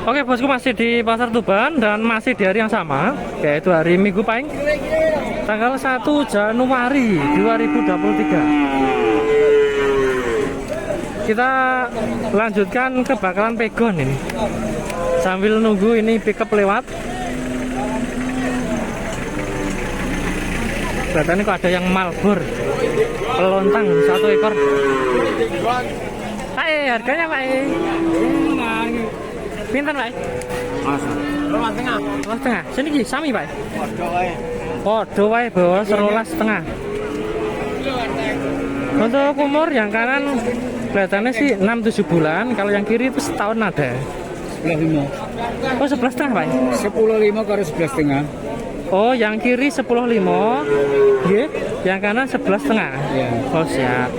Oke bosku, masih di Pasar Tuban dan masih di hari yang sama, yaitu hari Minggu Pahing, tanggal 1 Januari 2023. Kita lanjutkan ke Bakalan Pegon ini, sambil nunggu ini pickup lewat. Kelihatannya kok ada yang malbur, pelontang 1 ekor. Pak, harganya Pak? Pinten Pak? Mas, tengah. Mas tengah. Sini ki sami Pak. Podo wae bawa 12,5. Untuk umur yang kanan kelihatannya sih 6-7 bulan, kalau yang kiri itu setahun ada. 11,5. Oh, 11,5 Pak? 10,5 karo 11,5. Oh, yang kiri 10,5. Nggih, yang kanan 11,5. Iya. Oh, siap.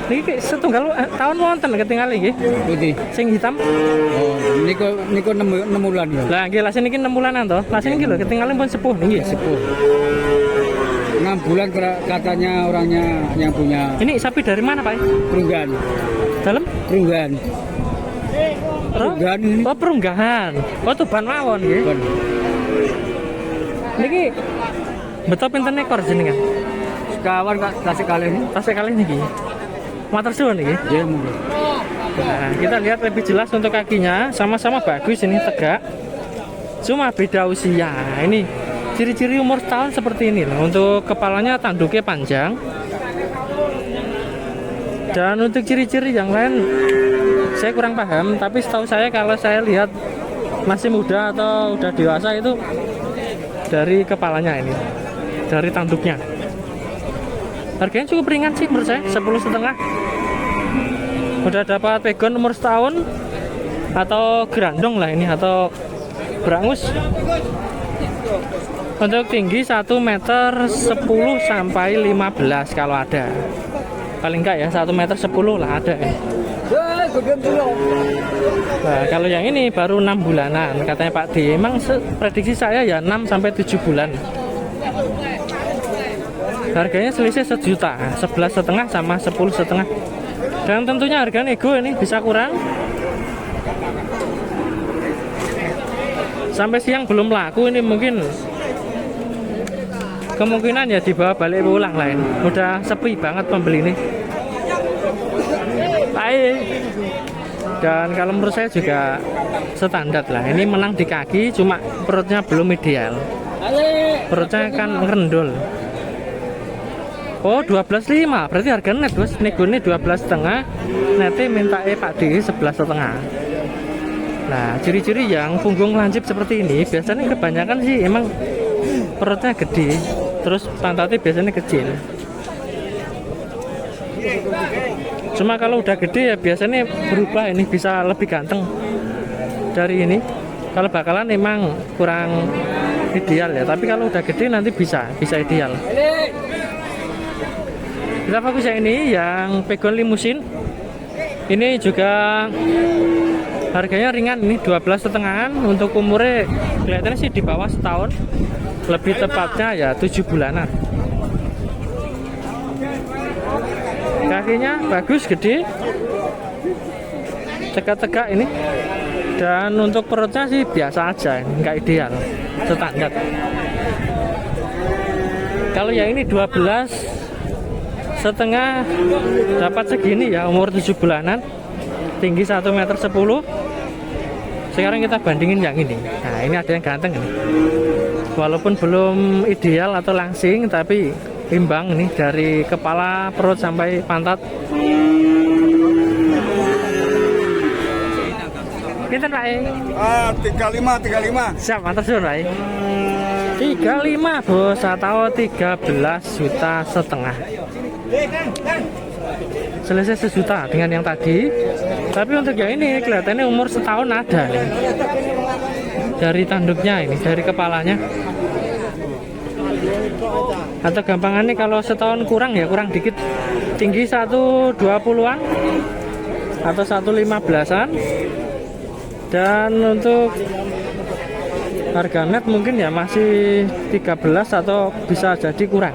Niki setunggal tahun wonten ketinggal iki. Putih. Sing hitam. Oh, niku 6 bulan ya. Lah nggih, lasen iki 6 bulanan to. Lasen iki lho ketinggalan pun sepuh nggih. Sepuh. 6 bulan katanya orangnya yang punya. Ini sapi dari mana, Pak? Perunggahan. Dalam? Perunggahan. Perunggahan ini. Oh, perunggahan. Oh, Tuban mawon nggih. Tuban. Niki betul pinten ekor jenengan? Sekawan kasih kali ini. Tasik kali niki. Matur suwun niki. Ya monggo. Nah, kita lihat lebih jelas untuk kakinya, sama-sama bagus ini, tegak. Cuma beda usia. Ini ciri-ciri umur setahun seperti ini loh. Untuk kepalanya tanduknya panjang. Dan untuk ciri-ciri yang lain saya kurang paham, tapi setahu saya kalau saya lihat masih muda atau udah dewasa itu dari kepalanya ini, dari tanduknya. Harganya cukup ringan sih menurut saya, 10,5. Udah dapat pegon umur setahun atau gerandong lah ini, atau berangus. Untuk tinggi 1 meter 10 sampai 15 kalau ada. Paling enggak ya 1 meter 10 lah ada ya. Nah, kalau yang ini baru 6 bulanan katanya Pak D. Emang prediksi saya ya 6 sampai 7 bulan. Harganya selisih 1 juta, 11,5 sama 10,5. Dan tentunya harga nego ini bisa kurang. Sampai siang belum laku ini, mungkin kemungkinan ya dibawa balik pulang lain. Udah sepi banget pembeli ini. Baik. Dan kalau menurut saya juga standar lah. Ini menang di kaki, cuma perutnya belum ideal. Perutnya kan ngerendol. Oh, 12,5. Berarti harga net, Bos. Negone 12,5. Nete minta Pak D 11,5. Nah, ciri-ciri yang punggung lancip seperti ini biasanya kebanyakan sih emang perutnya gede, terus pantatnya biasanya kecil. Cuma kalau udah gede ya biasanya berubah, ini bisa lebih ganteng dari ini. Kalau bakalan emang kurang ideal ya, tapi kalau udah gede nanti bisa ideal. Kita fokus yang ini, yang pegon limusin. Ini juga harganya ringan, ini 12,5. Untuk umurnya kelihatannya sih di bawah setahun, lebih tepatnya ya 7 bulanan. Kakinya bagus, gede, tegak-tegak ini. Dan untuk perutnya sih biasa aja, nggak ideal, standar. Kalau yang ini 12,5 dapat segini ya, umur 7 bulanan, tinggi 1 meter 10. Sekarang kita bandingin yang ini. Nah, ini ada yang ganteng ini. Walaupun belum ideal atau langsing, tapi imbang nih dari kepala, perut sampai pantat. Pinten Pak? 35. Siap, matur suwun Pak. 35 Bos, atau 13,5 juta. Selesai 1 juta dengan yang tadi. Tapi untuk yang ini kelihatannya umur setahun ada nih. Dari tanduknya ini, dari kepalanya. Atau gampangannya kalau setahun kurang ya kurang dikit. Tinggi 1,20-an atau 1,15-an. Dan untuk harga net mungkin ya masih 13 atau bisa jadi kurang.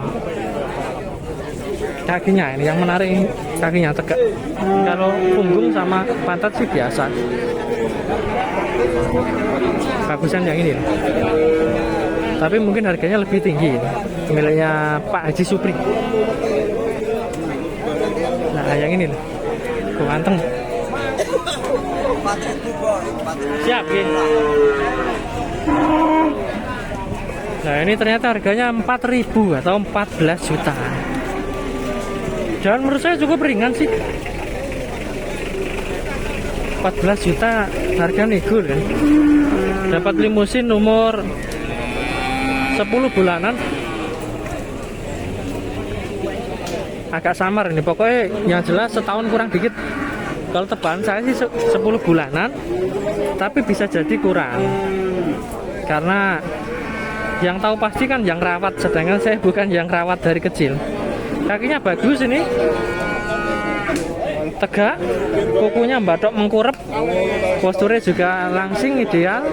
Kakinya ini yang menarik, kakinya tegak. Kalau punggung sama pantat sih biasa. bagusan yang ini. Tapi mungkin harganya lebih tinggi. Miliknya Pak Haji Supri. Nah, yang ini loh. Ganteng. Siap ya. Nah, ini ternyata harganya 4.000 atau 14 juta. Dan menurut saya cukup ringan sih. 14 juta harga negul kan. Dapat limusin umur 10 bulanan. Agak samar ini, pokoknya yang jelas setahun kurang dikit. Kalau tebalan saya sih 10 bulanan, tapi bisa jadi kurang. Karena yang tahu pasti kan yang rawat, sedangkan saya bukan yang rawat dari kecil. Kakinya bagus ini, tegak, kukunya batok mengkurep, posturnya juga langsing ideal,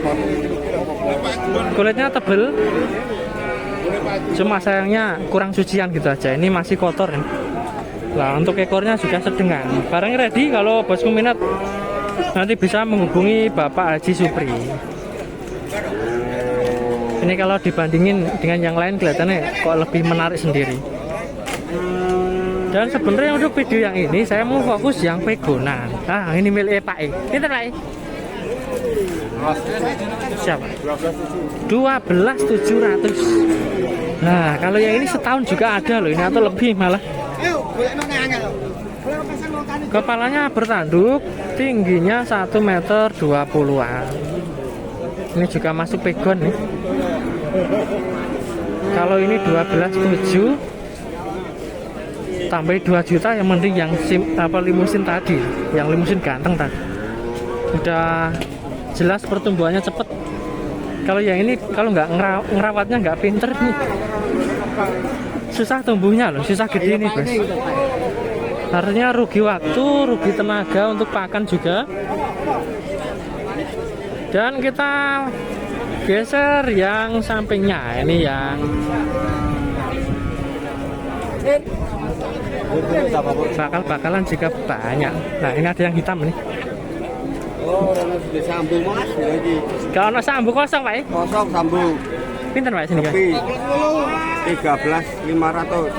kulitnya tebel. Cuma sayangnya kurang cucian gitu aja, ini masih kotor kan. Nah, untuk ekornya juga sedengan. Barang ready, kalau bosku minat nanti bisa menghubungi Bapak Haji Supri. Ini kalau dibandingin dengan yang lain kelihatannya kok lebih menarik sendiri. Dan sebenarnya untuk video yang ini saya mau fokus yang pegonan. Ah, ini milik Pak E. Ini Pak E. Siapa? 12.700. Nah, kalau yang ini setahun juga ada loh, ini atau lebih malah. Kepalanya bertanduk, tingginya 1,20 meter. Ini juga masuk pegon nih. Kalau ini 12.700 tambah 2 juta, yang mending yang limusin tadi, yang limusin ganteng tadi. Udah jelas pertumbuhannya cepet. Kalau yang ini kalau nggak ngerawatnya nggak pinter nih, susah tumbuhnya loh, susah gede nih guys. Artinya rugi waktu, rugi tenaga untuk pakan juga. Dan kita geser yang sampingnya, ini yang bakal-bakalan juga banyak. Nah, ini ada yang hitam nih. Oh, sudah sambung mas lagi. Kalau no sambung kosong Pak. Kosong sambung. Pinter Pak sini guys. 13.500.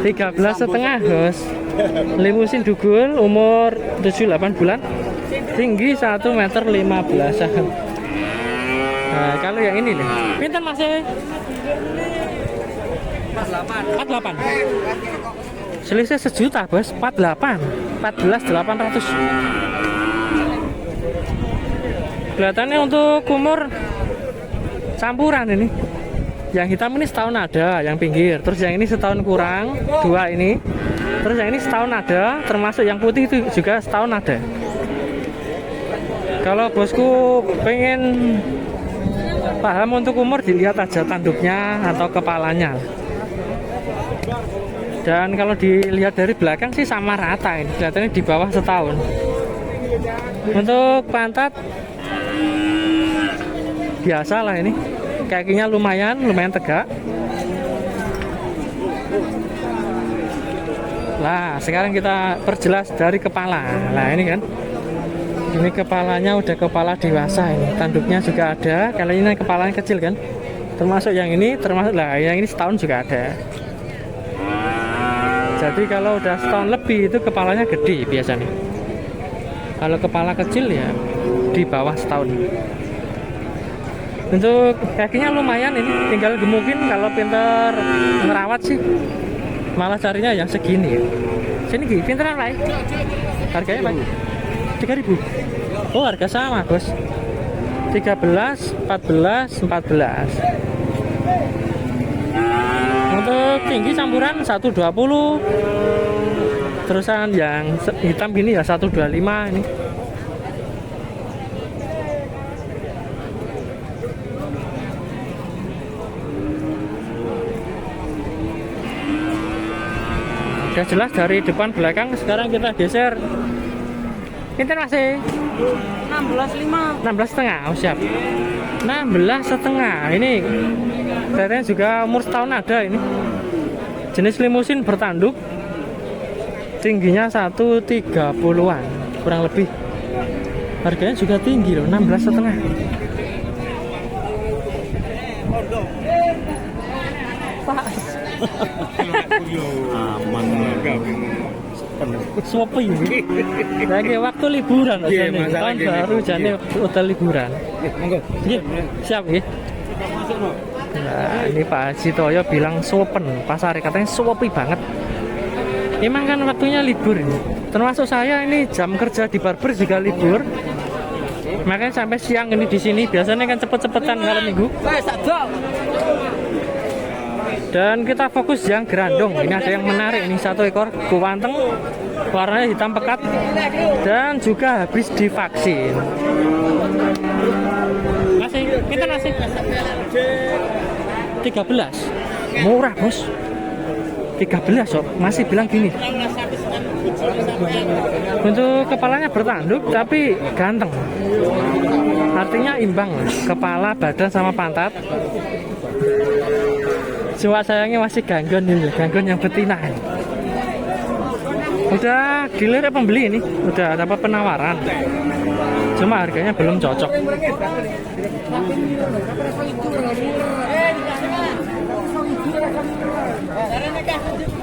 13,5 Bos. Limusin dugul, umur 7-8 bulan, tinggi 1,15 meter. Nah, kalau yang ini nih, pinter Mas. 48. Selisih sejuta Bos, 48. 14.800. Kelihatannya untuk umur campuran ini. Yang hitam ini setahun ada, yang pinggir. Terus yang ini setahun kurang, 2 ini. Terus yang ini setahun ada, termasuk yang putih itu juga setahun ada. Kalau bosku pengen paham untuk umur, dilihat aja tanduknya atau kepalanya. Dan kalau dilihat dari belakang sih sama rata ini, kelihatannya di bawah setahun. Untuk pantat biasa lah ini, kakinya lumayan tegak. Nah, sekarang kita perjelas dari kepala. Nah, ini kan, ini kepalanya udah kepala dewasa ini, tanduknya juga ada. Kalau ini kepalanya kecil kan, termasuk yang ini, termasuk lah yang ini setahun juga ada. Jadi kalau udah setahun lebih itu kepalanya gede biasanya. Kalau kepala kecil ya di bawah setahun. Untuk kakinya lumayan ini, tinggal gemukin. Kalau pinter ngerawat sih malah carinya yang segini ya. Sini gini, pinteran Pak. Harganya Pak? 3.000. Oh, harga sama Bos. 13, 14, 14. Untuk tinggi campuran 120. Terusan yang hitam gini ya 125 ini. Udah jelas dari depan belakang. Sekarang kita geser. Pinten masih 16,5. 16,5. Oh, siap. 16,5. Ini kelihatannya juga umur setahun ada ini. Jenis limusin bertanduk, tingginya 130-an. kurang lebih. Harganya juga tinggi loh, 16,5. Pak. Aman enggak. Sopi. Lagi waktu liburan Iya, aja nih. masalah Tahun gini. baru jane hotel liburan. Monggo. Nggih, siap nggih. Nah, ini Pak Haji Toyo bilang sopen, pasar katanya sopi banget. Emang kan waktunya libur ini. Termasuk saya ini jam kerja di barber juga libur. Makanya sampai siang ini di sini biasanya kan cepet-cepetan malam minggu. Dan kita fokus yang gerandong. Ini ada yang menarik ini, satu ekor kuanteng, warnanya hitam pekat dan juga habis divaksin. Masih kita nasi 13 murah bos, 13 sob. Masih bilang gini, untuk kepalanya bertanduk tapi ganteng, artinya imbang kepala, badan sama pantat. Cuma sayangnya masih gangguan ini, gangguan yang betina. Udah dilirik pembeli ini, udah dapat penawaran. Cuma harganya belum cocok.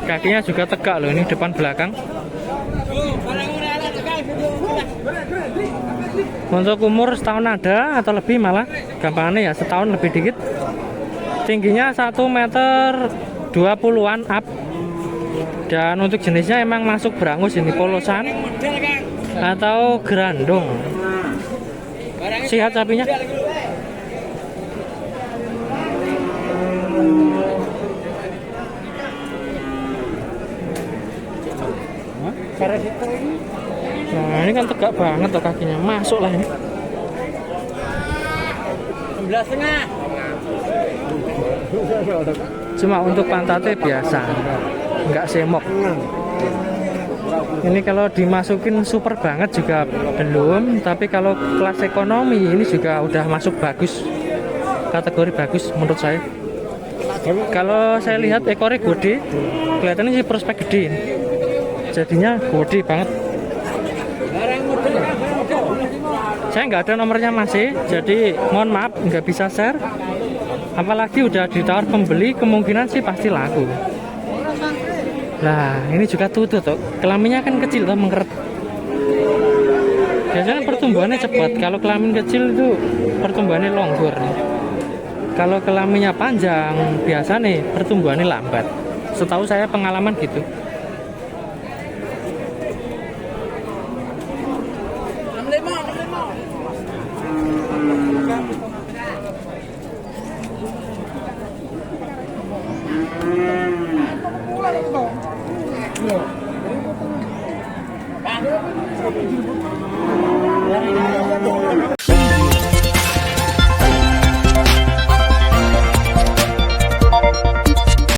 Kakinya juga tegak loh ini, depan belakang. Untuk umur setahun ada atau lebih, malah gampangannya ya setahun lebih dikit. Tingginya 1 meter 20-an up. Dan untuk jenisnya emang masuk berangus ini, polosan atau gerandong. Sehat sapinya. Nah ini kan tegak banget tuh kakinya, masuk lah ini. 16,5. Cuma untuk pantatnya biasa, nggak semok. Ini kalau dimasukin super banget juga belum, tapi kalau kelas ekonomi ini juga udah masuk bagus, kategori bagus menurut saya. Kalau saya lihat ekornya gede, kelihatannya sih prospek gede ini. Jadinya gede banget. Saya nggak ada nomornya masih, jadi mohon maaf nggak bisa share. Apalagi udah ditawar pembeli, kemungkinan sih pasti laku. Nah ini juga tutut tuh, kelaminnya kan kecil tuh, mengkeret. Biasanya pertumbuhannya cepat. Kalau kelamin kecil itu pertumbuhannya longgur. Kalau kelaminnya panjang, biasa nih pertumbuhannya lambat. Setahu saya pengalaman gitu.